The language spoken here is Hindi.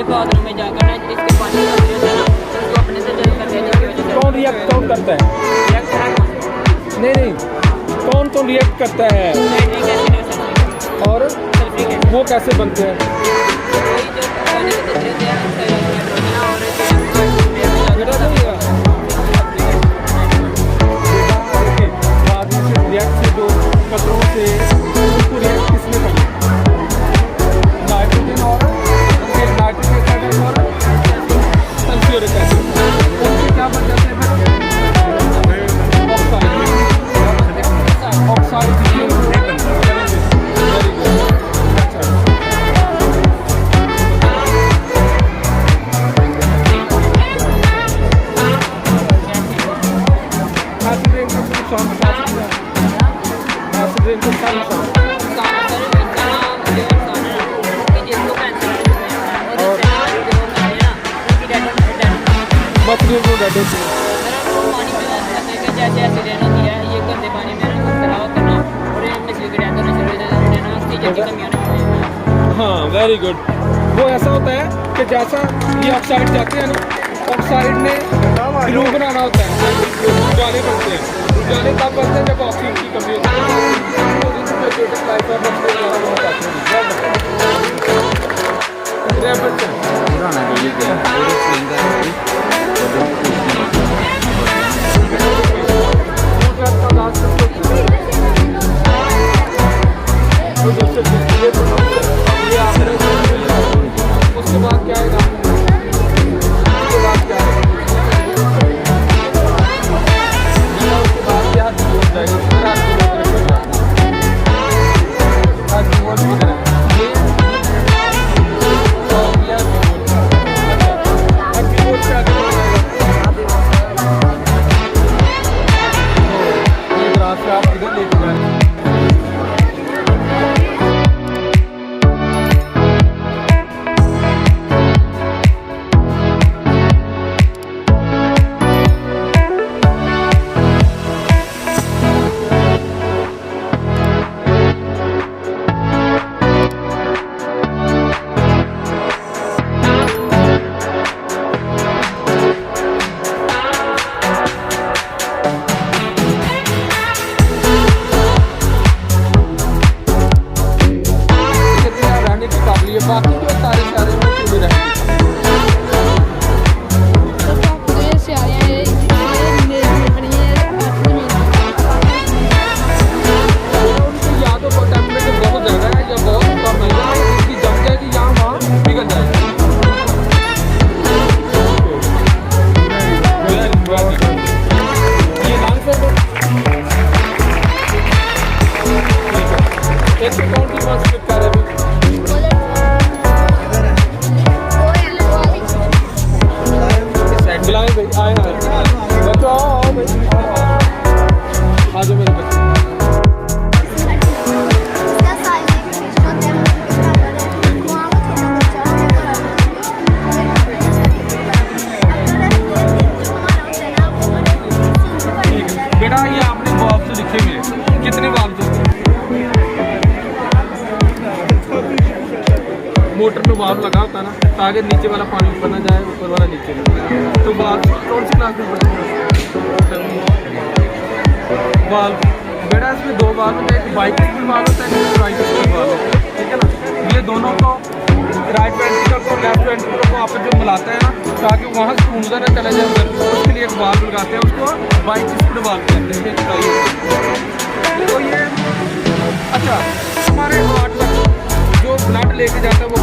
मुझे बाथरूम में जाकर ना इसके पानी का होता है ना उसको अपने से जल कर देने की वजह से कौन रिएक्ट कौन करता है? रिएक्ट करा नहीं कौन कौन रिएक्ट करता है नाइट्रिक एसिड और सल्फ्यूरिक और सल्फ्यूरिक एसिड वो कैसे बनते हैं? वही जो पानी के कचरे होते हैं उसका नाइट्रोजन और बेटा नहीं है बाद में से रिएक्ट से जो कचरों से उनको रिएक्ट किसने करना? नाइट्रोजन और नाइट्रिक एसिड और सल्फ्यूरिक एसिड उनसे क्या बन जाते हैं फिर? ऑक्साइड मछलियों को डर देते हैं। जैसे एसिड होती है ये गंदे पानी में खराब करना और मछली के डेथ होने शुरू हो जाते हैं ऑक्सीजन की कमी होने की। हाँ वेरी गुड। वो ऐसा होता है कि जैसा ये ऑक्साइड जाते हैं ना ऑक्साइड ने ग्लू बनाना होता है उजाले बनते हैं उजाले तब बनते हैं जब ऑक्सीजन की कमी होती उसके बाद क्या है बाकी जो सारे सारे में चुने रहेंगे। उनकी यादों को टेम्परेचर बहुत ज़्यादा है या बहुत कम है या इसकी जम जाएगी यहाँ वहाँ पिघल जाएगी। ये नाम से एक कौन सी बात स्किप कर रहे हैं? बुलाएं भाई आए बच्चों आओ भाई आ जाओ मेरे बच्चे। बेटा ये आपने बॉक्स से लिखे हुए कितने बाल्ब होते हैं? मोटर में वाल्व लगा होता है ना ताकि नीचे वाला पानी ऊपर ना जाए ऊपर वाला नीचे ना जाए। तो वाल्व कौन सी क्लास में पढ़ते हैं? वाल्व बेटा इसमें दो वाल्व होते हैं, एक बाइक स्पीड वाल्व होता है एक राइट स्पीड वाल्व होता है, ठीक है ना। ये दोनों को राइट वेंट्रिकल को लेफ्ट वेंट्रिकल को आपस में मिलाता है ना ताकि वहाँ से खून उधर ना चले जाए उधर, उसके लिए एक वाल्व लगाते हैं उसको बाइक स्पीड वाल्व कहते हैं। तो ये अच्छा हमारे हार्ट में जो ब्लड लेके जाता है वो